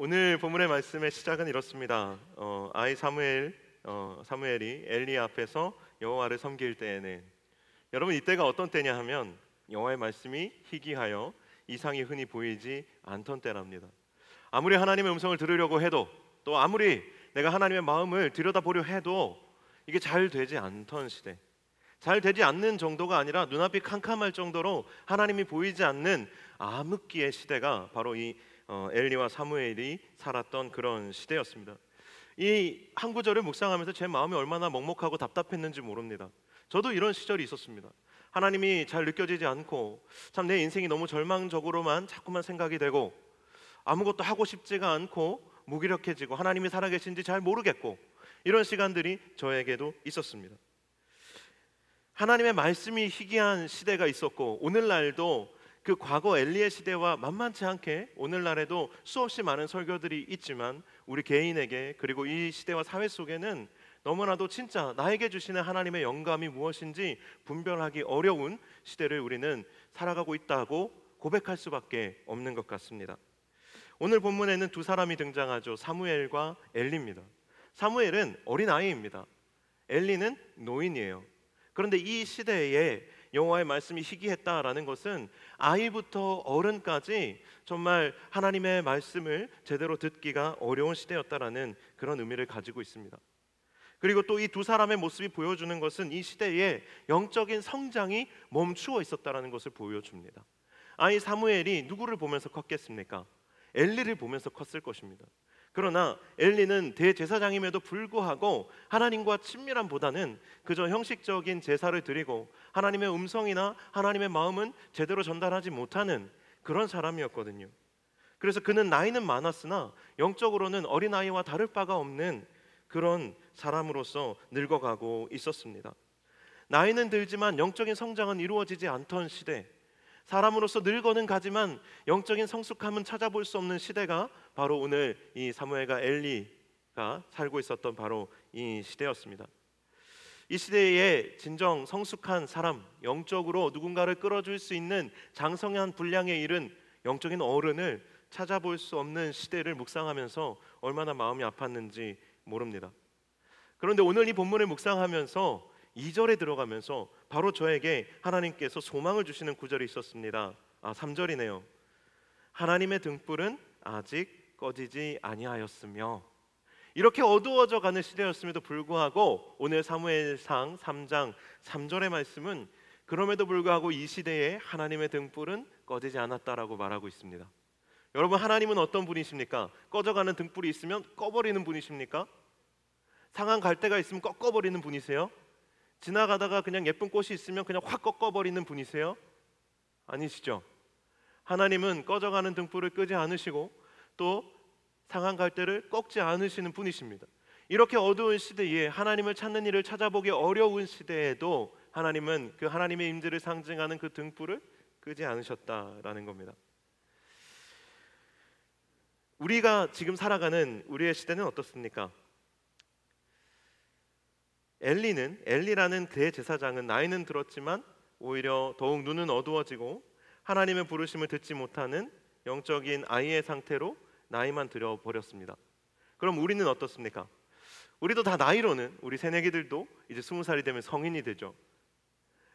오늘 본문의 말씀의 시작은 이렇습니다. 아이 사무엘이 엘리 앞에서 여호와를 섬길 때에는, 여러분 이때가 어떤 때냐 하면 여호와의 말씀이 희귀하여 이상이 흔히 보이지 않던 때랍니다. 아무리 하나님의 음성을 들으려고 해도, 또 아무리 내가 하나님의 마음을 들여다보려 해도 이게 잘 되지 않던 시대, 잘 되지 않는 정도가 아니라 눈앞이 캄캄할 정도로 하나님이 보이지 않는 암흑기의 시대가 바로 이 엘리와 사무엘이 살았던 그런 시대였습니다. 이 한 구절을 묵상하면서 제 마음이 얼마나 먹먹하고 답답했는지 모릅니다. 저도 이런 시절이 있었습니다. 하나님이 잘 느껴지지 않고 참 내 인생이 너무 절망적으로만 자꾸만 생각이 되고, 아무것도 하고 싶지가 않고 무기력해지고 하나님이 살아계신지 잘 모르겠고, 이런 시간들이 저에게도 있었습니다. 하나님의 말씀이 희귀한 시대가 있었고, 오늘날도 그 과거 엘리의 시대와 만만치 않게 오늘날에도 수없이 많은 설교들이 있지만, 우리 개인에게 그리고 이 시대와 사회 속에는 너무나도 진짜 나에게 주시는 하나님의 영감이 무엇인지 분별하기 어려운 시대를 우리는 살아가고 있다고 고백할 수밖에 없는 것 같습니다. 오늘 본문에는 두 사람이 등장하죠. 사무엘과 엘리입니다. 사무엘은 어린아이입니다. 엘리는 노인이에요. 그런데 이 시대에 여호와의 말씀이 희귀했다라는 것은 아이부터 어른까지 정말 하나님의 말씀을 제대로 듣기가 어려운 시대였다라는 그런 의미를 가지고 있습니다. 그리고 또 이 두 사람의 모습이 보여주는 것은 이 시대에 영적인 성장이 멈추어 있었다라는 것을 보여줍니다. 아이 사무엘이 누구를 보면서 컸겠습니까? 엘리를 보면서 컸을 것입니다. 그러나 엘리는 대제사장임에도 불구하고 하나님과 친밀함보다는 그저 형식적인 제사를 드리고 하나님의 음성이나 하나님의 마음은 제대로 전달하지 못하는 그런 사람이었거든요. 그래서 그는 나이는 많았으나 영적으로는 어린아이와 다를 바가 없는 그런 사람으로서 늙어가고 있었습니다. 나이는 들지만 영적인 성장은 이루어지지 않던 시대, 사람으로서 늙어는 가지만 영적인 성숙함은 찾아볼 수 없는 시대가 바로 오늘 이 사무엘과 엘리가 살고 있었던 바로 이 시대였습니다. 이 시대에 진정 성숙한 사람, 영적으로 누군가를 끌어줄 수 있는 장성한 분량에 이른 영적인 어른을 찾아볼 수 없는 시대를 묵상하면서 얼마나 마음이 아팠는지 모릅니다. 그런데 오늘 이 본문을 묵상하면서 2절에 들어가면서 바로 저에게 하나님께서 소망을 주시는 구절이 있었습니다. 3절이네요. 하나님의 등불은 아직 꺼지지 아니하였으며. 이렇게 어두워져 가는 시대였음에도 불구하고 오늘 사무엘상 3장 3절의 말씀은 그럼에도 불구하고 이 시대에 하나님의 등불은 꺼지지 않았다라고 말하고 있습니다. 여러분, 하나님은 어떤 분이십니까? 꺼져가는 등불이 있으면 꺼버리는 분이십니까? 상한 갈대가 있으면 꺾어버리는 분이세요? 지나가다가 그냥 예쁜 꽃이 있으면 그냥 확 꺾어버리는 분이세요? 아니시죠? 하나님은 꺼져가는 등불을 끄지 않으시고 또 상한 갈대를 꺾지 않으시는 분이십니다. 이렇게 어두운 시대에 하나님을 찾는 일을 찾아보기 어려운 시대에도 하나님은 그 하나님의 임재를 상징하는 그 등불을 끄지 않으셨다라는 겁니다. 우리가 지금 살아가는 우리의 시대는 어떻습니까? 엘리라는 대제사장은 나이는 들었지만 오히려 더욱 눈은 어두워지고 하나님의 부르심을 듣지 못하는 영적인 아이의 상태로 나이만 들어버렸습니다. 그럼 우리는 어떻습니까? 우리도 다 나이로는, 우리 새내기들도 이제 20살이 되면 성인이 되죠.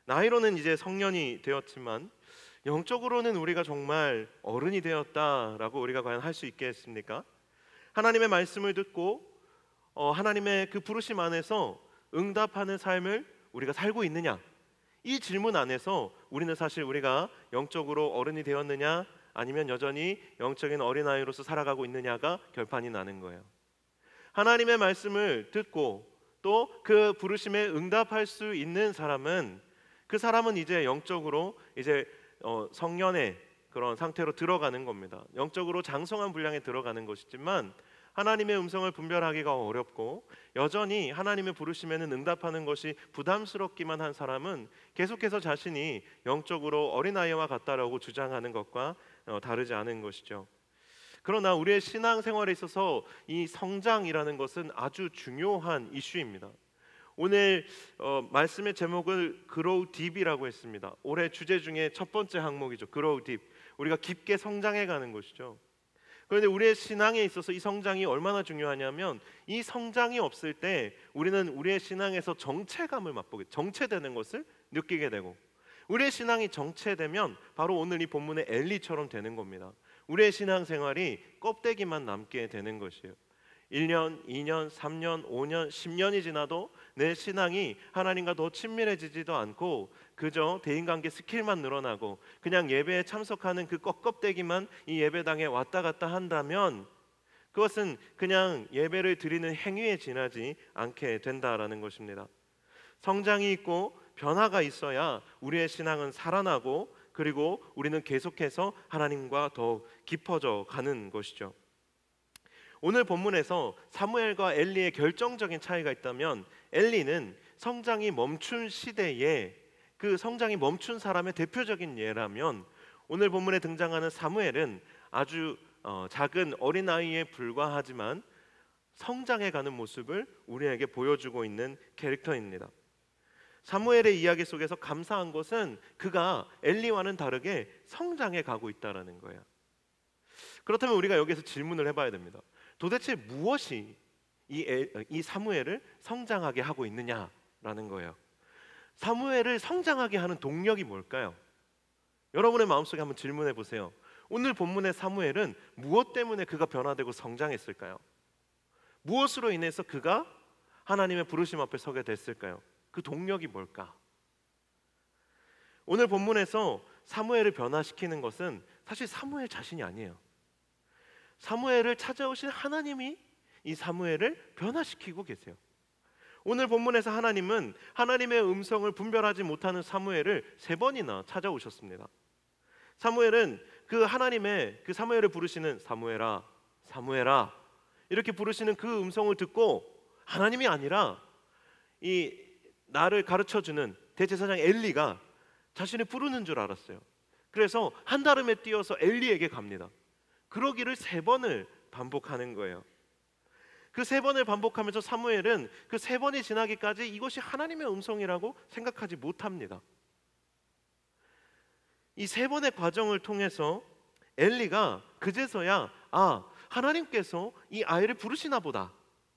나이로는 이제 성년이 되었지만 영적으로는 우리가 정말 어른이 되었다라고 우리가 과연 할 수 있겠습니까? 하나님의 말씀을 듣고 하나님의 그 부르심 안에서 응답하는 삶을 우리가 살고 있느냐, 이 질문 안에서 우리는 사실 우리가 영적으로 어른이 되었느냐 아니면 여전히 영적인 어린아이로서 살아가고 있느냐가 결판이 나는 거예요. 하나님의 말씀을 듣고 또 그 부르심에 응답할 수 있는 사람은, 그 사람은 이제 영적으로 이제 성년의 그런 상태로 들어가는 겁니다. 영적으로 장성한 분량에 들어가는 것이지만 하나님의 음성을 분별하기가 어렵고 여전히 하나님의 부르심에는 응답하는 것이 부담스럽기만 한 사람은 계속해서 자신이 영적으로 어린아이와 같다라고 주장하는 것과 다르지 않은 것이죠. 그러나 우리의 신앙생활에 있어서 이 성장이라는 것은 아주 중요한 이슈입니다. 오늘 말씀의 제목을 Grow Deep이라고 했습니다. 올해 주제 중에 첫 번째 항목이죠. Grow Deep. 우리가 깊게 성장해가는 것이죠. 그런데 우리의 신앙에 있어서 이 성장이 얼마나 중요하냐면, 이 성장이 없을 때 우리는 우리의 신앙에서 정체감을 맛보게, 정체되는 것을 느끼게 되고, 우리의 신앙이 정체되면 바로 오늘 이 본문의 엘리처럼 되는 겁니다. 우리의 신앙생활이 껍데기만 남게 되는 것이에요. 1년, 2년, 3년, 5년, 10년이 지나도 내 신앙이 하나님과 더 친밀해지지도 않고 그저 대인관계 스킬만 늘어나고 그냥 예배에 참석하는 그 껍데기만 이 예배당에 왔다 갔다 한다면 그것은 그냥 예배를 드리는 행위에 지나지 않게 된다라는 것입니다. 성장이 있고 변화가 있어야 우리의 신앙은 살아나고, 그리고 우리는 계속해서 하나님과 더 깊어져 가는 것이죠. 오늘 본문에서 사무엘과 엘리의 결정적인 차이가 있다면, 엘리는 성장이 멈춘 시대에 그 성장이 멈춘 사람의 대표적인 예라면, 오늘 본문에 등장하는 사무엘은 아주 작은 어린아이에 불과하지만 성장해가는 모습을 우리에게 보여주고 있는 캐릭터입니다. 사무엘의 이야기 속에서 감사한 것은 그가 엘리와는 다르게 성장해 가고 있다는 거예요. 그렇다면 우리가 여기서 질문을 해봐야 됩니다. 도대체 무엇이 이 사무엘을 성장하게 하고 있느냐라는 거예요. 사무엘을 성장하게 하는 동력이 뭘까요? 여러분의 마음속에 한번 질문해 보세요. 오늘 본문의 사무엘은 무엇 때문에 그가 변화되고 성장했을까요? 무엇으로 인해서 그가 하나님의 부르심 앞에 서게 됐을까요? 그 동력이 뭘까? 오늘 본문에서 사무엘을 변화시키는 것은 사실 사무엘 자신이 아니에요. 사무엘을 찾아오신 하나님이 이 사무엘을 변화시키고 계세요. 오늘 본문에서 하나님은 하나님의 음성을 분별하지 못하는 사무엘을 3번이나 찾아오셨습니다. 사무엘은 그 하나님의 그 사무엘을 부르시는 사무엘아, 사무엘아 이렇게 부르시는 그 음성을 듣고 하나님이 아니라 이 나를 가르쳐주는 대제사장 엘리가 자신을 부르는 줄 알았어요. 그래서 한달음에 뛰어서 엘리에게 갑니다. 그러기를 3번을 반복하는 거예요. 그 3번을 반복하면서 사무엘은 그 3번이 지나기까지 이것이 하나님의 음성이라고 생각하지 못합니다. 이 3번의 과정을 통해서 엘리가 그제서야 하나님께서 이 아이를 부르시나 보다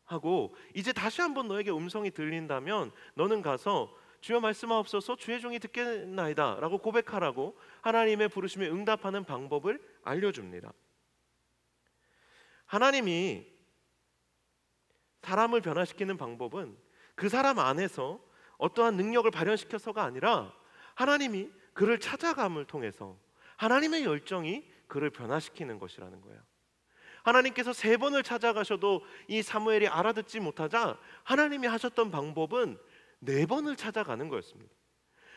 하고, 이제 다시 한번 너에게 음성이 들린다면 너는 가서 주여 말씀하옵소서 주의 종이 듣겠나이다 라고 고백하라고 하나님의 부르심에 응답하는 방법을 알려줍니다. 하나님이 사람을 변화시키는 방법은 그 사람 안에서 어떠한 능력을 발현시켜서가 아니라 하나님이 그를 찾아감을 통해서 하나님의 열정이 그를 변화시키는 것이라는 거예요. 하나님께서 3번을 찾아가셔도 이 사무엘이 알아듣지 못하자 하나님이 하셨던 방법은 4번을 찾아가는 거였습니다.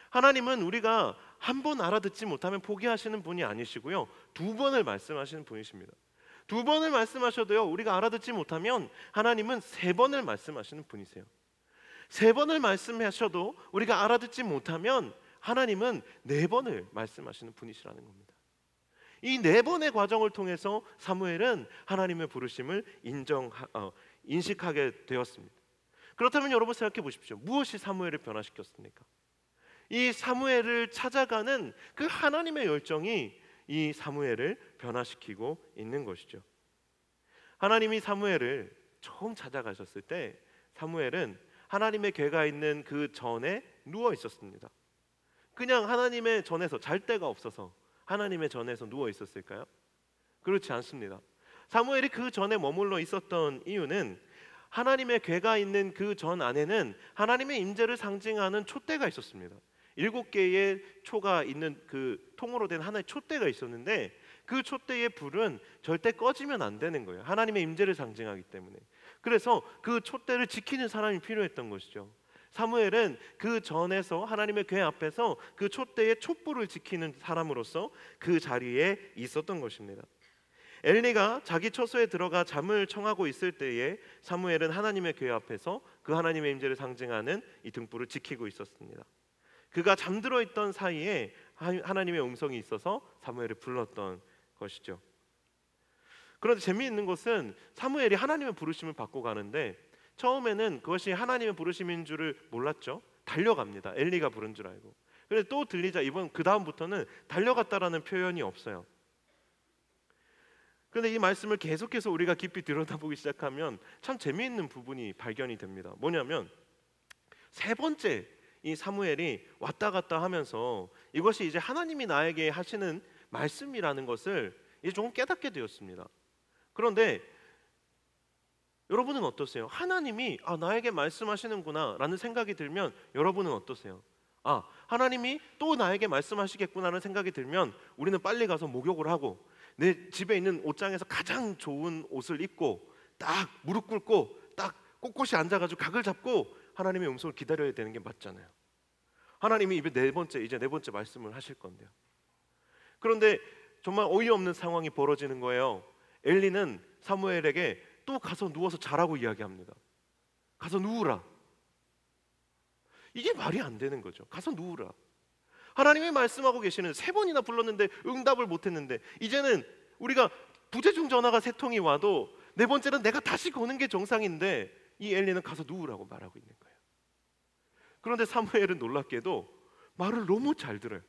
하나님은 우리가 한 번 알아듣지 못하면 포기하시는 분이 아니시고요, 2번을 말씀하시는 분이십니다. 2번을 말씀하셔도요 우리가 알아듣지 못하면 하나님은 3번을 말씀하시는 분이세요. 3번을 말씀하셔도 우리가 알아듣지 못하면 하나님은 4번을 말씀하시는 분이시라는 겁니다. 이 4번의 과정을 통해서 사무엘은 하나님의 부르심을 인식하게 되었습니다. 그렇다면 여러분 생각해 보십시오. 무엇이 사무엘을 변화시켰습니까? 이 사무엘을 찾아가는 그 하나님의 열정이 이 사무엘을 변화시키고 있는 것이죠. 하나님이 사무엘을 처음 찾아가셨을 때 사무엘은 하나님의 궤가 있는 그 전에 누워 있었습니다. 그냥 하나님의 전에서 잘 데가 없어서 하나님의 전에서 누워 있었을까요? 그렇지 않습니다. 사무엘이 그 전에 머물러 있었던 이유는 하나님의 궤가 있는 그 전 안에는 하나님의 임재를 상징하는 촛대가 있었습니다. 7개의 초가 있는 그 통으로 된 하나의 촛대가 있었는데 그 촛대의 불은 절대 꺼지면 안 되는 거예요. 하나님의 임재를 상징하기 때문에. 그래서 그 촛대를 지키는 사람이 필요했던 것이죠. 사무엘은 그 전에서 하나님의 궤 앞에서 그 촛대의 촛불을 지키는 사람으로서 그 자리에 있었던 것입니다. 엘리가 자기 처소에 들어가 잠을 청하고 있을 때에 사무엘은 하나님의 궤 앞에서 그 하나님의 임재를 상징하는 이 등불을 지키고 있었습니다. 그가 잠들어 있던 사이에 하나님의 음성이 있어서 사무엘을 불렀던 것이죠. 그런데 재미있는 것은 사무엘이 하나님의 부르심을 받고 가는데 처음에는 그것이 하나님의 부르심인 줄을 몰랐죠. 달려갑니다. 엘리가 부른 줄 알고. 그런데 또 들리자 그 다음부터는 달려갔다라는 표현이 없어요. 근데 이 말씀을 계속해서 우리가 깊이 들여다보기 시작하면 참 재미있는 부분이 발견이 됩니다. 뭐냐면 세 번째 이 사무엘이 왔다 갔다 하면서 이것이 이제 하나님이 나에게 하시는 말씀이라는 것을 이제 조금 깨닫게 되었습니다. 그런데 여러분은 어떠세요? 하나님이 나에게 말씀하시는구나 라는 생각이 들면 여러분은 어떠세요? 하나님이 또 나에게 말씀하시겠구나라는 생각이 들면 우리는 빨리 가서 목욕을 하고 내 집에 있는 옷장에서 가장 좋은 옷을 입고 딱 무릎 꿇고 딱 꼿꼿이 앉아가지고 각을 잡고 하나님의 음성을 기다려야 되는 게 맞잖아요. 하나님이 이제 네 번째 말씀을 하실 건데요. 그런데 정말 어이없는 상황이 벌어지는 거예요. 엘리는 사무엘에게 또 가서 누워서 자라고 이야기합니다. 가서 누우라. 이게 말이 안 되는 거죠. 가서 누우라. 하나님이 말씀하고 계시는 세 번이나 불렀는데 응답을 못했는데 이제는 우리가 부재중 전화가 세 통이 와도 네 번째는 내가 다시 거는 게 정상인데 이 엘리는 가서 누우라고 말하고 있는 거예요. 그런데 사무엘은 놀랍게도 말을 너무 잘 들어요.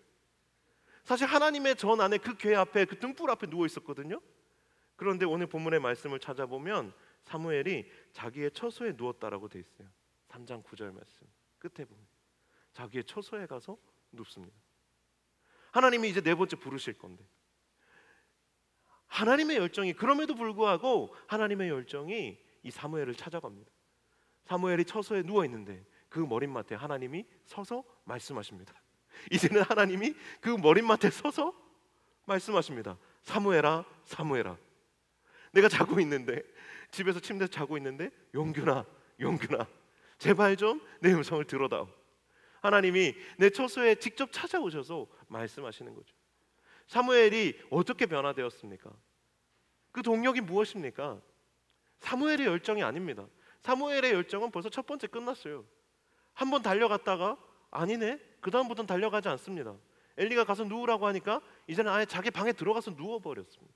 사실 하나님의 전 안에 그 궤 앞에 그 등불 앞에 누워 있었거든요. 그런데 오늘 본문의 말씀을 찾아보면 사무엘이 자기의 처소에 누웠다라고 돼 있어요. 3장 9절 말씀 끝에 보면 자기의 처소에 가서 눕습니다. 하나님이 이제 네 번째 부르실 건데 하나님의 열정이 그럼에도 불구하고 하나님의 열정이 이 사무엘을 찾아갑니다. 사무엘이 처소에 누워 있는데 그 머릿맡에 하나님이 서서 말씀하십니다. 이제는 하나님이 그 머릿맡에 서서 말씀하십니다. 사무엘아, 사무엘아. 내가 자고 있는데 집에서 침대에서 자고 있는데 용균아, 용균아, 제발 좀 내 음성을 들어다오. 하나님이 내 처소에 직접 찾아오셔서 말씀하시는 거죠. 사무엘이 어떻게 변화되었습니까? 그 동력이 무엇입니까? 사무엘의 열정이 아닙니다. 사무엘의 열정은 벌써 첫 번째 끝났어요. 한번 달려갔다가 아니네? 그 다음부터는 달려가지 않습니다. 엘리가 가서 누우라고 하니까 이제는 아예 자기 방에 들어가서 누워버렸습니다.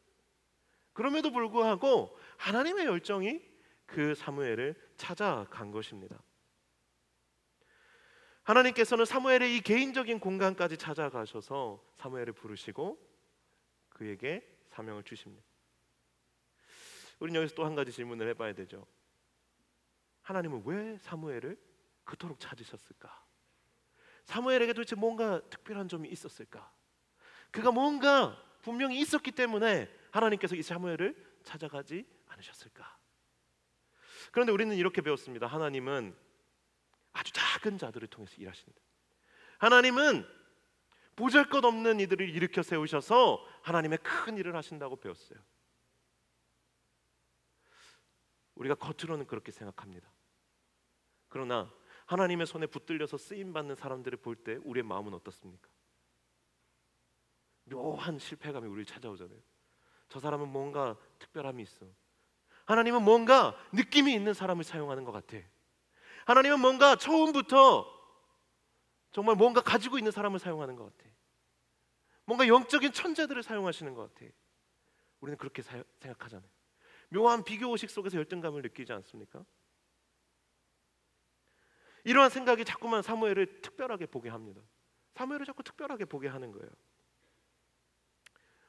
그럼에도 불구하고 하나님의 열정이 그 사무엘을 찾아간 것입니다. 하나님께서는 사무엘의 이 개인적인 공간까지 찾아가셔서 사무엘을 부르시고 그에게 사명을 주십니다. 우리는 여기서 또 한 가지 질문을 해봐야 되죠. 하나님은 왜 사무엘을 그토록 찾으셨을까? 사무엘에게 도대체 뭔가 특별한 점이 있었을까? 그가 뭔가 분명히 있었기 때문에 하나님께서 이 사무엘을 찾아가지 않으셨을까? 그런데 우리는 이렇게 배웠습니다. 하나님은 아주 작은 자들을 통해서 일하신다. 하나님은 보잘것없는 이들을 일으켜 세우셔서 하나님의 큰 일을 하신다고 배웠어요. 우리가 겉으로는 그렇게 생각합니다. 그러나 하나님의 손에 붙들려서 쓰임받는 사람들을 볼 때 우리의 마음은 어떻습니까? 묘한 실패감이 우리를 찾아오잖아요. 저 사람은 뭔가 특별함이 있어. 하나님은 뭔가 느낌이 있는 사람을 사용하는 것 같아. 하나님은 뭔가 처음부터 정말 뭔가 가지고 있는 사람을 사용하는 것 같아. 뭔가 영적인 천재들을 사용하시는 것 같아. 우리는 그렇게 생각하잖아요. 묘한 비교의식 속에서 열등감을 느끼지 않습니까? 이러한 생각이 자꾸만 사무엘을 특별하게 보게 합니다. 사무엘을 자꾸 특별하게 보게 하는 거예요.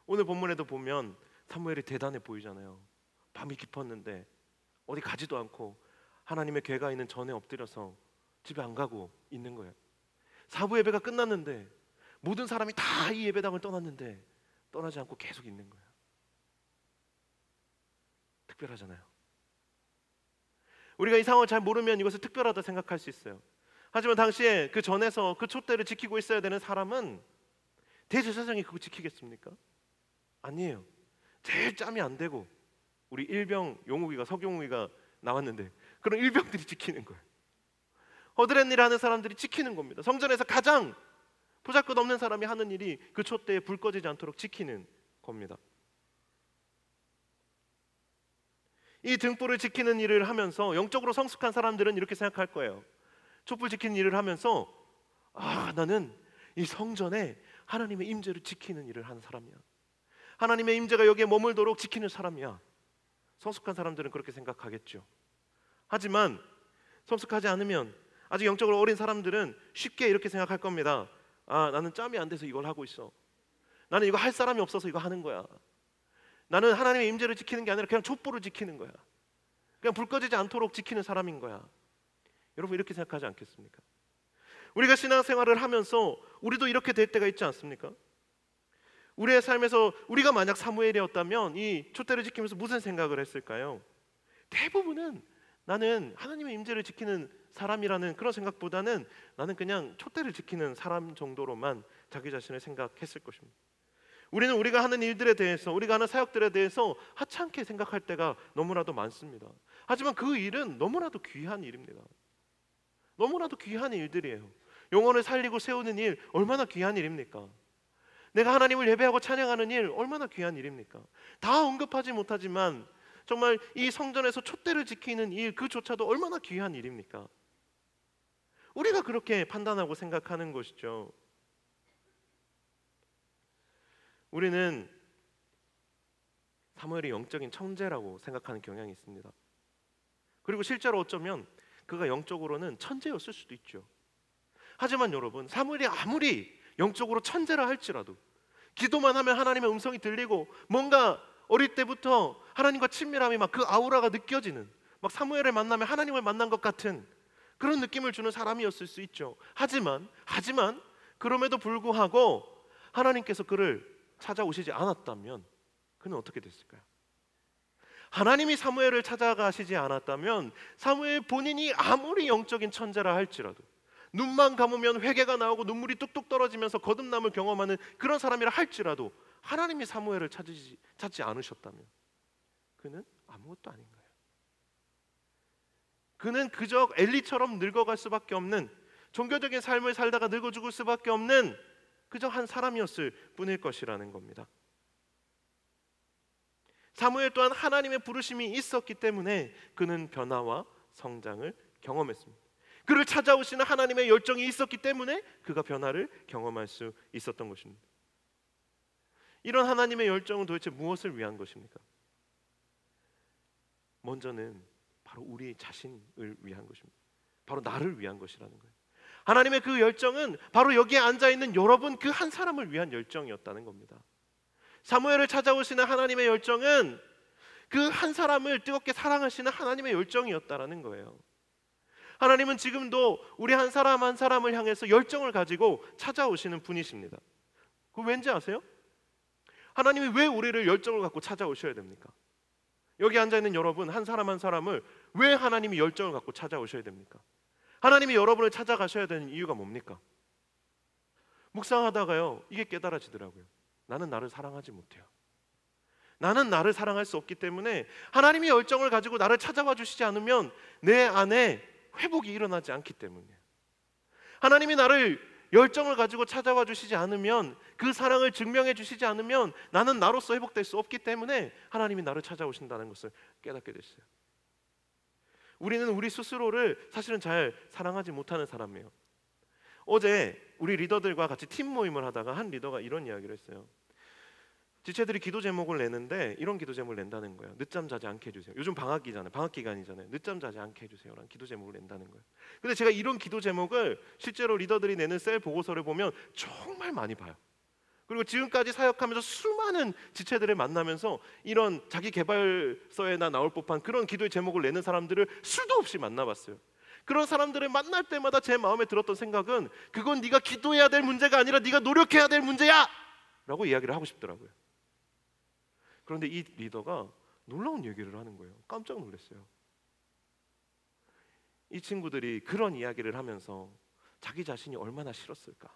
오늘 본문에도 보면 사무엘이 대단해 보이잖아요. 밤이 깊었는데 어디 가지도 않고 하나님의 궤가 있는 전에 엎드려서 집에 안 가고 있는 거예요. 사부 예배가 끝났는데 모든 사람이 다 이 예배당을 떠났는데 떠나지 않고 계속 있는 거예요. 특별하잖아요. 우리가 이 상황을 잘 모르면 이것을 특별하다 생각할 수 있어요. 하지만 당시에 그 전에서 그 촛대를 지키고 있어야 되는 사람은 대제사장이 그거 지키겠습니까? 아니에요. 제일 짬이 안 되고 우리 일병 용욱이가 서경욱이가 나왔는데 그런 일병들이 지키는 거예요. 허드렛 일 하는 사람들이 지키는 겁니다. 성전에서 가장 보잘것없는 사람이 하는 일이 그 촛대에 불 꺼지지 않도록 지키는 겁니다. 이 등불을 지키는 일을 하면서 영적으로 성숙한 사람들은 이렇게 생각할 거예요. 촛불 지키는 일을 하면서 나는 이 성전에 하나님의 임재를 지키는 일을 하는 사람이야. 하나님의 임재가 여기에 머물도록 지키는 사람이야. 성숙한 사람들은 그렇게 생각하겠죠. 하지만 성숙하지 않으면 아직 영적으로 어린 사람들은 쉽게 이렇게 생각할 겁니다. 나는 짬이 안 돼서 이걸 하고 있어. 나는 이거 할 사람이 없어서 이거 하는 거야. 나는 하나님의 임재를 지키는 게 아니라 그냥 촛불을 지키는 거야. 그냥 불 꺼지지 않도록 지키는 사람인 거야. 여러분 이렇게 생각하지 않겠습니까? 우리가 신앙생활을 하면서 우리도 이렇게 될 때가 있지 않습니까? 우리의 삶에서 우리가 만약 사무엘이었다면 이 촛대를 지키면서 무슨 생각을 했을까요? 대부분은 나는 하나님의 임재를 지키는 사람이라는 그런 생각보다는 나는 그냥 촛대를 지키는 사람 정도로만 자기 자신을 생각했을 것입니다. 우리는 우리가 하는 일들에 대해서, 우리가 하는 사역들에 대해서 하찮게 생각할 때가 너무나도 많습니다. 하지만 그 일은 너무나도 귀한 일입니다. 너무나도 귀한 일들이에요. 영혼을 살리고 세우는 일 얼마나 귀한 일입니까? 내가 하나님을 예배하고 찬양하는 일 얼마나 귀한 일입니까? 다 언급하지 못하지만 정말 이 성전에서 촛대를 지키는 일 그조차도 얼마나 귀한 일입니까? 우리가 그렇게 판단하고 생각하는 것이죠. 우리는 사무엘이 영적인 천재라고 생각하는 경향이 있습니다. 그리고 실제로 어쩌면 그가 영적으로는 천재였을 수도 있죠. 하지만 여러분, 사무엘이 아무리 영적으로 천재라 할지라도 기도만 하면 하나님의 음성이 들리고 뭔가 어릴 때부터 하나님과 친밀함이 막 그 아우라가 느껴지는, 막 사무엘을 만나면 하나님을 만난 것 같은 그런 느낌을 주는 사람이었을 수 있죠. 하지만 그럼에도 불구하고 하나님께서 그를 찾아오시지 않았다면 그는 어떻게 됐을까요? 하나님이 사무엘을 찾아가시지 않았다면 사무엘 본인이 아무리 영적인 천재라 할지라도, 눈만 감으면 회개가 나오고 눈물이 뚝뚝 떨어지면서 거듭남을 경험하는 그런 사람이라 할지라도 하나님이 사무엘을 찾지 않으셨다면 그는 아무것도 아닌 거예요. 그는 그저 엘리처럼 늙어갈 수밖에 없는, 종교적인 삶을 살다가 늙어 죽을 수밖에 없는 그저 한 사람이었을 뿐일 것이라는 겁니다. 사무엘 또한 하나님의 부르심이 있었기 때문에 그는 변화와 성장을 경험했습니다. 그를 찾아오시는 하나님의 열정이 있었기 때문에 그가 변화를 경험할 수 있었던 것입니다. 이런 하나님의 열정은 도대체 무엇을 위한 것입니까? 먼저는 바로 우리 자신을 위한 것입니다. 바로 나를 위한 것이라는 거예요. 하나님의 그 열정은 바로 여기에 앉아있는 여러분 그 한 사람을 위한 열정이었다는 겁니다. 사무엘을 찾아오시는 하나님의 열정은 그 한 사람을 뜨겁게 사랑하시는 하나님의 열정이었다라는 거예요. 하나님은 지금도 우리 한 사람 한 사람을 향해서 열정을 가지고 찾아오시는 분이십니다. 그거 왠지 아세요? 하나님이 왜 우리를 열정을 갖고 찾아오셔야 됩니까? 여기 앉아있는 여러분 한 사람 한 사람을 왜 하나님이 열정을 갖고 찾아오셔야 됩니까? 하나님이 여러분을 찾아가셔야 되는 이유가 뭡니까? 묵상하다가요 이게 깨달아지더라고요. 나는 나를 사랑하지 못해요. 나는 나를 사랑할 수 없기 때문에 하나님이 열정을 가지고 나를 찾아와 주시지 않으면 내 안에 회복이 일어나지 않기 때문이에요. 하나님이 나를 열정을 가지고 찾아와 주시지 않으면, 그 사랑을 증명해 주시지 않으면 나는 나로서 회복될 수 없기 때문에 하나님이 나를 찾아오신다는 것을 깨닫게 됐어요. 우리는 우리 스스로를 사실은 잘 사랑하지 못하는 사람이에요. 어제 우리 리더들과 같이 팀 모임을 하다가 한 리더가 이런 이야기를 했어요. 지체들이 기도 제목을 내는데 이런 기도 제목을 낸다는 거예요. 늦잠 자지 않게 해주세요. 요즘 방학 기간이잖아요. 늦잠 자지 않게 해주세요라는 기도 제목을 낸다는 거예요. 근데 제가 이런 기도 제목을 실제로 리더들이 내는 셀 보고서를 보면 정말 많이 봐요. 그리고 지금까지 사역하면서 수많은 지체들을 만나면서 이런 자기 개발서에나 나올 법한 그런 기도의 제목을 내는 사람들을 수도 없이 만나봤어요. 그런 사람들을 만날 때마다 제 마음에 들었던 생각은 그건 네가 기도해야 될 문제가 아니라 네가 노력해야 될 문제야! 라고 이야기를 하고 싶더라고요. 그런데 이 리더가 놀라운 얘기를 하는 거예요. 깜짝 놀랐어요. 이 친구들이 그런 이야기를 하면서 자기 자신이 얼마나 싫었을까.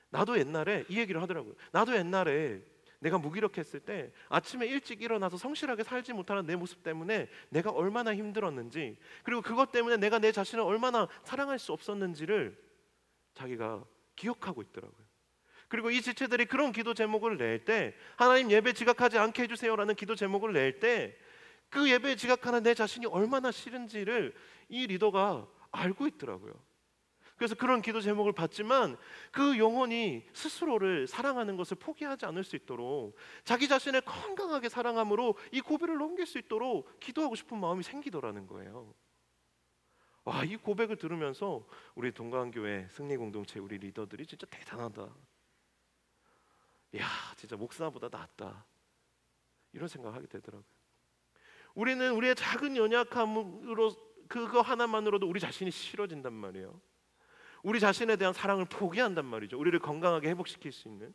나도 옛날에 이 얘기를 하더라고요. 나도 옛날에 내가 무기력했을 때 아침에 일찍 일어나서 성실하게 살지 못하는 내 모습 때문에 내가 얼마나 힘들었는지, 그리고 그것 때문에 내가 내 자신을 얼마나 사랑할 수 없었는지를 자기가 기억하고 있더라고요. 그리고 이 지체들이 그런 기도 제목을 낼 때, 하나님 예배 지각하지 않게 해주세요라는 기도 제목을 낼 때 그 예배에 지각하는 내 자신이 얼마나 싫은지를 이 리더가 알고 있더라고요. 그래서 그런 기도 제목을 받지만 그 영혼이 스스로를 사랑하는 것을 포기하지 않을 수 있도록, 자기 자신을 건강하게 사랑함으로 이 고비를 넘길 수 있도록 기도하고 싶은 마음이 생기더라는 거예요. 와, 이 고백을 들으면서 우리 동강교회 승리공동체 우리 리더들이 진짜 대단하다. 이야, 진짜 목사보다 낫다. 이런 생각하게 되더라고요. 우리는 우리의 작은 연약함으로 그거 하나만으로도 우리 자신이 싫어진단 말이에요. 우리 자신에 대한 사랑을 포기한단 말이죠. 우리를 건강하게 회복시킬 수 있는.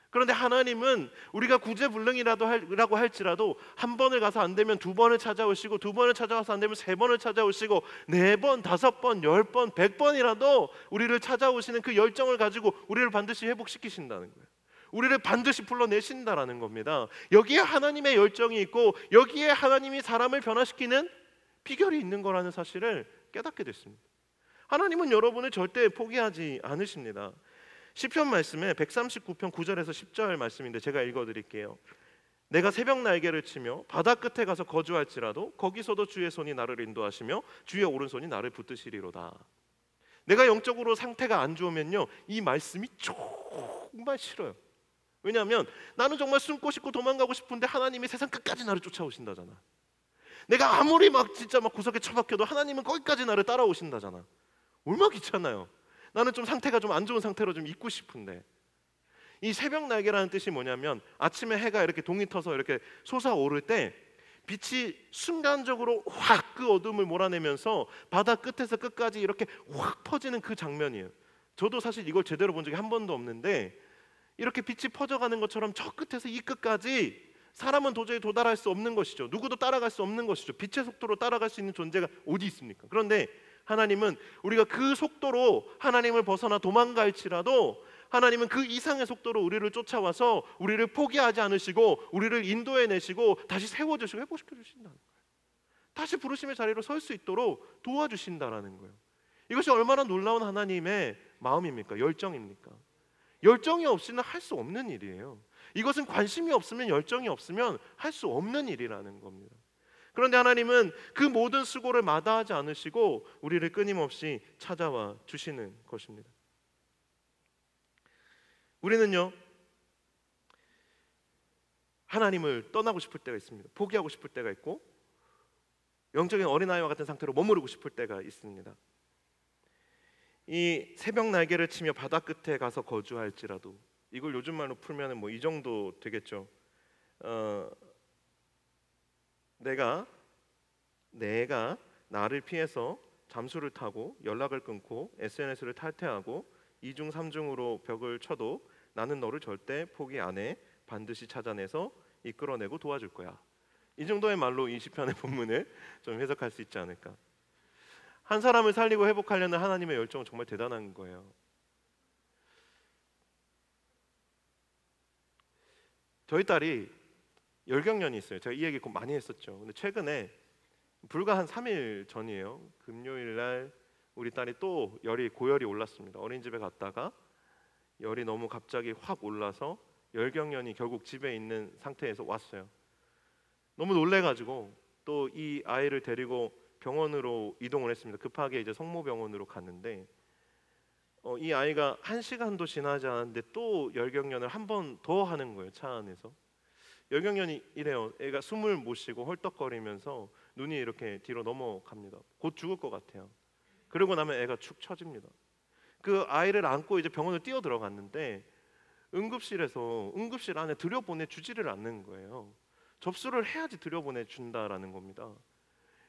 그런데 하나님은 우리가 구제불능이라고 할지라도 한 번을 가서 안 되면 두 번을 찾아오시고, 두 번을 찾아와서 안 되면 세 번을 찾아오시고, 네 번, 다섯 번, 10번, 100번이라도 우리를 찾아오시는 그 열정을 가지고 우리를 반드시 회복시키신다는 거예요. 우리를 반드시 불러내신다라는 겁니다. 여기에 하나님의 열정이 있고, 여기에 하나님이 사람을 변화시키는 비결이 있는 거라는 사실을 깨닫게 됐습니다. 하나님은 여러분을 절대 포기하지 않으십니다. 시편 말씀에 139편 9절에서 10절 말씀인데 제가 읽어드릴게요. 내가 새벽 날개를 치며 바다 끝에 가서 거주할지라도 거기서도 주의 손이 나를 인도하시며 주의 오른손이 나를 붙드시리로다. 내가 영적으로 상태가 안 좋으면요, 이 말씀이 정말 싫어요. 왜냐하면 나는 정말 숨고 싶고 도망가고 싶은데 하나님이 세상 끝까지 나를 쫓아오신다잖아. 내가 아무리 막 진짜 막 구석에 처박혀도 하나님은 거기까지 나를 따라오신다잖아. 얼마나 귀찮아요. 나는 좀 상태가 좀 안 좋은 상태로 좀 있고 싶은데. 이 새벽 날개라는 뜻이 뭐냐면 아침에 해가 이렇게 동이 터서 이렇게 솟아오를 때 빛이 순간적으로 확 그 어둠을 몰아내면서 바다 끝에서 끝까지 이렇게 확 퍼지는 그 장면이에요. 저도 사실 이걸 제대로 본 적이 한 번도 없는데, 이렇게 빛이 퍼져가는 것처럼 저 끝에서 이 끝까지 사람은 도저히 도달할 수 없는 것이죠. 누구도 따라갈 수 없는 것이죠. 빛의 속도로 따라갈 수 있는 존재가 어디 있습니까? 그런데 하나님은 우리가 그 속도로 하나님을 벗어나 도망갈지라도 하나님은 그 이상의 속도로 우리를 쫓아와서 우리를 포기하지 않으시고 우리를 인도해내시고 다시 세워주시고 회복시켜주신다는 거예요. 다시 부르심의 자리로 설 수 있도록 도와주신다라는 거예요. 이것이 얼마나 놀라운 하나님의 마음입니까? 열정입니까? 열정이 없이는 할 수 없는 일이에요. 이것은 관심이 없으면, 열정이 없으면 할 수 없는 일이라는 겁니다. 그런데 하나님은 그 모든 수고를 마다하지 않으시고 우리를 끊임없이 찾아와 주시는 것입니다. 우리는요, 하나님을 떠나고 싶을 때가 있습니다. 포기하고 싶을 때가 있고, 영적인 어린아이와 같은 상태로 머무르고 싶을 때가 있습니다. 이 새벽 날개를 치며 바다 끝에 가서 거주할지라도, 이걸 요즘 말로 풀면은 뭐 이 정도 되겠죠. 내가 나를 피해서 잠수를 타고 연락을 끊고 SNS를 탈퇴하고 2중 3중으로 벽을 쳐도 나는 너를 절대 포기 안 해. 반드시 찾아내서 이끌어내고 도와줄 거야. 이 정도의 말로 이 시편의 본문을 좀 해석할 수 있지 않을까. 한 사람을 살리고 회복하려는 하나님의 열정은 정말 대단한 거예요. 저희 딸이 열경련이 있어요. 제가 이 얘기 많이 했었죠. 근데 최근에 불과 한 3일 전이에요. 금요일 날 우리 딸이 또 고열이 올랐습니다. 어린이집에 갔다가 열이 너무 갑자기 확 올라서 열경련이 결국 집에 있는 상태에서 왔어요. 너무 놀래가지고 또 이 아이를 데리고 병원으로 이동을 했습니다. 급하게 이제 성모병원으로 갔는데 이 아이가 1시간도 지나지 않았는데 또 열경련을 한 번 더 하는 거예요. 차 안에서. 열경련이 이래요. 애가 숨을 못 쉬고 헐떡거리면서 눈이 이렇게 뒤로 넘어갑니다. 곧 죽을 것 같아요. 그러고 나면 애가 축 처집니다. 그 아이를 안고 이제 병원을 뛰어 들어갔는데 응급실 안에 들여보내 주지를 않는 거예요. 접수를 해야지 들여보내 준다라는 겁니다.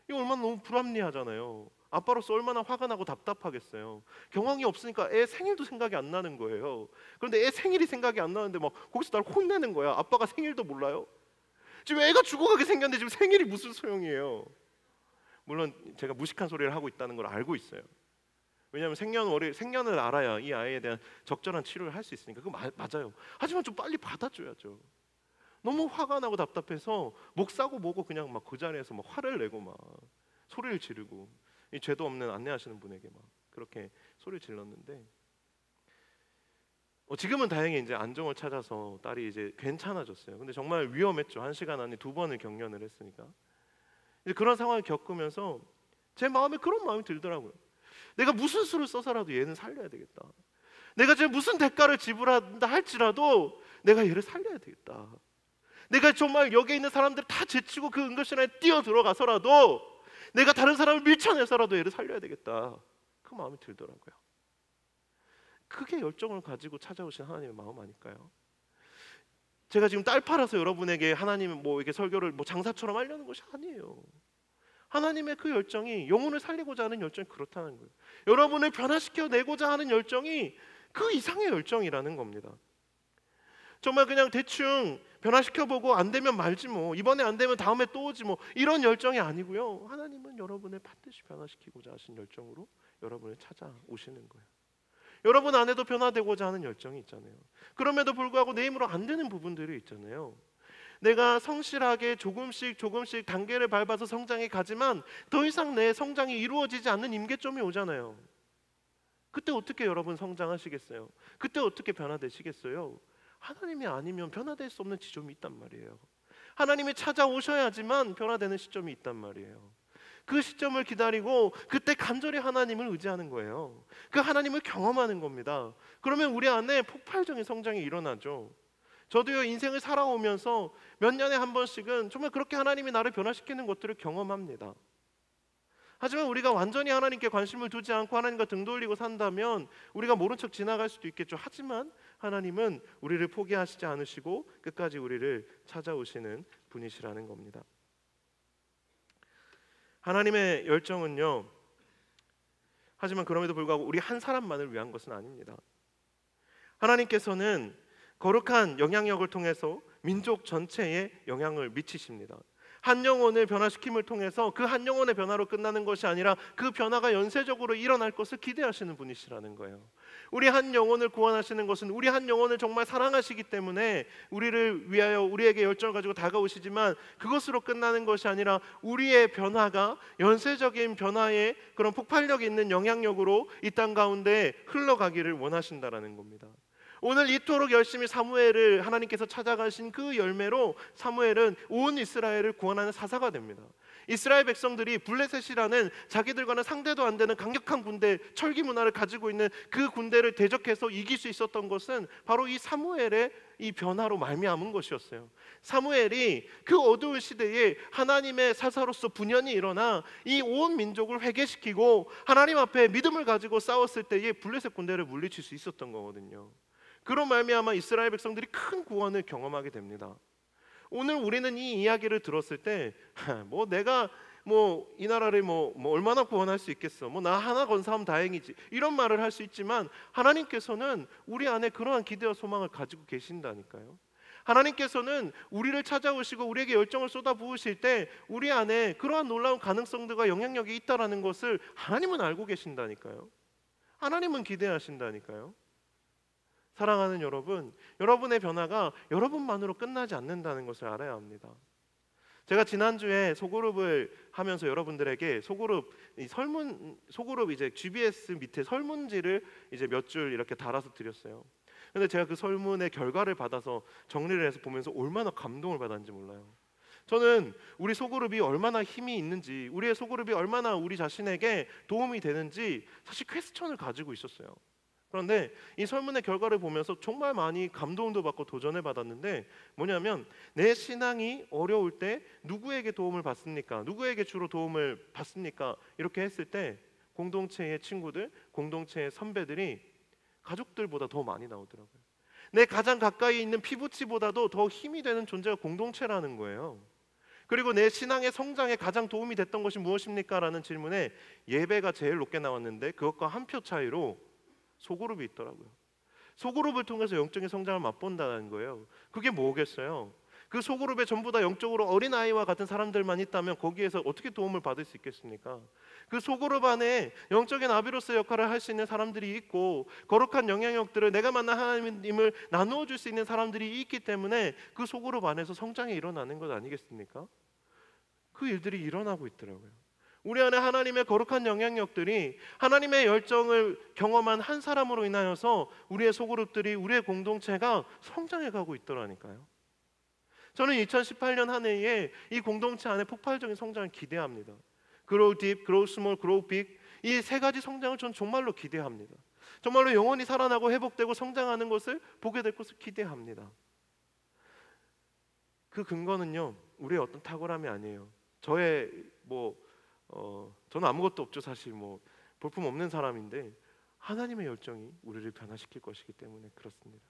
이거 얼마나 너무 불합리하잖아요. 아빠로서 얼마나 화가 나고 답답하겠어요. 경황이 없으니까 애 생일도 생각이 안 나는 거예요. 그런데 애 생일이 생각이 안 나는데 막 거기서 날 혼내는 거야. 아빠가 생일도 몰라요? 지금 애가 죽어가게 생겼는데 지금 생일이 무슨 소용이에요? 물론 제가 무식한 소리를 하고 있다는 걸 알고 있어요. 왜냐하면 생년을 알아야 이 아이에 대한 적절한 치료를 할 수 있으니까. 그거 맞아요. 하지만 좀 빨리 받아줘야죠. 너무 화가 나고 답답해서 목 싸고 뭐고 그냥 막 그 자리에서 막 화를 내고 막 소리를 지르고, 이 죄도 없는 안내하시는 분에게 막 그렇게 소리를 질렀는데 지금은 다행히 이제 안정을 찾아서 딸이 이제 괜찮아졌어요. 근데 정말 위험했죠. 1시간 안에 2번을 경련을 했으니까. 이제 그런 상황을 겪으면서 제 마음에 그런 마음이 들더라고요. 내가 무슨 수를 써서라도 얘는 살려야 되겠다. 내가 지금 무슨 대가를 지불한다 할지라도 내가 얘를 살려야 되겠다. 내가 정말 여기에 있는 사람들 다 제치고 그 응급실 안에 뛰어 들어가서라도 내가 다른 사람을 밀쳐내서라도 얘를 살려야 되겠다. 그 마음이 들더라고요. 그게 열정을 가지고 찾아오신 하나님의 마음 아닐까요? 제가 지금 딸 팔아서 여러분에게 하나님 뭐 이렇게 설교를 뭐 장사처럼 하려는 것이 아니에요. 하나님의 그 열정이, 영혼을 살리고자 하는 열정이 그렇다는 거예요. 여러분을 변화시켜 내고자 하는 열정이 그 이상의 열정이라는 겁니다. 정말 그냥 대충 변화시켜보고 안 되면 말지 뭐, 이번에 안 되면 다음에 또 오지 뭐, 이런 열정이 아니고요. 하나님은 여러분을 반드시 변화시키고자 하신 열정으로 여러분을 찾아오시는 거예요. 여러분 안에도 변화되고자 하는 열정이 있잖아요. 그럼에도 불구하고 내 힘으로 안 되는 부분들이 있잖아요. 내가 성실하게 조금씩 단계를 밟아서 성장해 가지만 더 이상 내 성장이 이루어지지 않는 임계점이 오잖아요. 그때 어떻게 여러분 성장하시겠어요? 그때 어떻게 변화되시겠어요? 하나님이 아니면 변화될 수 없는 지점이 있단 말이에요. 하나님이 찾아오셔야지만 변화되는 시점이 있단 말이에요. 그 시점을 기다리고 그때 간절히 하나님을 의지하는 거예요. 그 하나님을 경험하는 겁니다. 그러면 우리 안에 폭발적인 성장이 일어나죠. 저도요, 인생을 살아오면서 몇 년에 한 번씩은 정말 그렇게 하나님이 나를 변화시키는 것들을 경험합니다. 하지만 우리가 완전히 하나님께 관심을 두지 않고 하나님과 등 돌리고 산다면 우리가 모른 척 지나갈 수도 있겠죠. 하지만 하나님은 우리를 포기하시지 않으시고 끝까지 우리를 찾아오시는 분이시라는 겁니다. 하나님의 열정은요, 하지만 그럼에도 불구하고 우리 한 사람만을 위한 것은 아닙니다. 하나님께서는 거룩한 영향력을 통해서 민족 전체에 영향을 미치십니다. 한 영혼을 변화시킴을 통해서 그 한 영혼의 변화로 끝나는 것이 아니라 그 변화가 연쇄적으로 일어날 것을 기대하시는 분이시라는 거예요. 우리 한 영혼을 구원하시는 것은 우리 한 영혼을 정말 사랑하시기 때문에 우리를 위하여 우리에게 열정을 가지고 다가오시지만 그것으로 끝나는 것이 아니라 우리의 변화가 연쇄적인 변화의 그런 폭발력 있는 영향력으로 이 땅 가운데 흘러가기를 원하신다라는 겁니다. 오늘 이토록 열심히 사무엘을 하나님께서 찾아가신 그 열매로 사무엘은 온 이스라엘을 구원하는 사사가 됩니다. 이스라엘 백성들이 블레셋이라는 자기들과는 상대도 안 되는 강력한 군대, 철기 문화를 가지고 있는 그 군대를 대적해서 이길 수 있었던 것은 바로 이 사무엘의 이 변화로 말미암은 것이었어요. 사무엘이 그 어두운 시대에 하나님의 사사로서 분연히 일어나 이 온 민족을 회개시키고 하나님 앞에 믿음을 가지고 싸웠을 때에 블레셋 군대를 물리칠 수 있었던 거거든요. 그런 말미암아 이스라엘 백성들이 큰 구원을 경험하게 됩니다. 오늘 우리는 이 이야기를 들었을 때 뭐 내가 뭐 이 나라를 뭐 얼마나 구원할 수 있겠어, 뭐 나 하나 건사하면 다행이지, 이런 말을 할 수 있지만 하나님께서는 우리 안에 그러한 기대와 소망을 가지고 계신다니까요. 하나님께서는 우리를 찾아오시고 우리에게 열정을 쏟아부으실 때 우리 안에 그러한 놀라운 가능성들과 영향력이 있다라는 것을 하나님은 알고 계신다니까요. 하나님은 기대하신다니까요. 사랑하는 여러분, 여러분의 변화가 여러분만으로 끝나지 않는다는 것을 알아야 합니다. 제가 지난주에 소그룹을 하면서 여러분들에게 소그룹 이제 GBS 밑에 설문지를 이제 몇 줄 이렇게 달아서 드렸어요. 근데 제가 그 설문의 결과를 받아서 정리를 해서 보면서 얼마나 감동을 받았는지 몰라요. 저는 우리 소그룹이 얼마나 힘이 있는지, 우리의 소그룹이 얼마나 우리 자신에게 도움이 되는지 사실 퀘스천을 가지고 있었어요. 그런데 이 설문의 결과를 보면서 정말 많이 감동도 받고 도전을 받았는데, 뭐냐면 내 신앙이 어려울 때 누구에게 도움을 받습니까? 누구에게 주로 도움을 받습니까? 이렇게 했을 때 공동체의 친구들, 공동체의 선배들이 가족들보다 더 많이 나오더라고요. 내 가장 가까이 있는 피부치보다도 더 힘이 되는 존재가 공동체라는 거예요. 그리고 내 신앙의 성장에 가장 도움이 됐던 것이 무엇입니까? 라는 질문에 예배가 제일 높게 나왔는데 그것과 한 표 차이로 소그룹이 있더라고요. 소그룹을 통해서 영적인 성장을 맛본다는 거예요. 그게 뭐겠어요? 그 소그룹에 전부 다 영적으로 어린아이와 같은 사람들만 있다면 거기에서 어떻게 도움을 받을 수 있겠습니까? 그 소그룹 안에 영적인 아비로스 역할을 할 수 있는 사람들이 있고 거룩한 영향력들을 내가 만난 하나님을 나누어 줄 수 있는 사람들이 있기 때문에 그 소그룹 안에서 성장이 일어나는 것 아니겠습니까? 그 일들이 일어나고 있더라고요. 우리 안에 하나님의 거룩한 영향력들이, 하나님의 열정을 경험한 한 사람으로 인하여서 우리의 소그룹들이, 우리의 공동체가 성장해 가고 있더라니까요. 저는 2018년 한 해에 이 공동체 안에 폭발적인 성장을 기대합니다. Grow deep, grow small, grow big, 이 세 가지 성장을 저는 정말로 기대합니다. 정말로 영혼이 살아나고 회복되고 성장하는 것을 보게 될 것을 기대합니다. 그 근거는요, 우리의 어떤 탁월함이 아니에요. 저는 아무것도 없죠. 사실 볼품 없는 사람인데 하나님의 열정이 우리를 변화시킬 것이기 때문에 그렇습니다.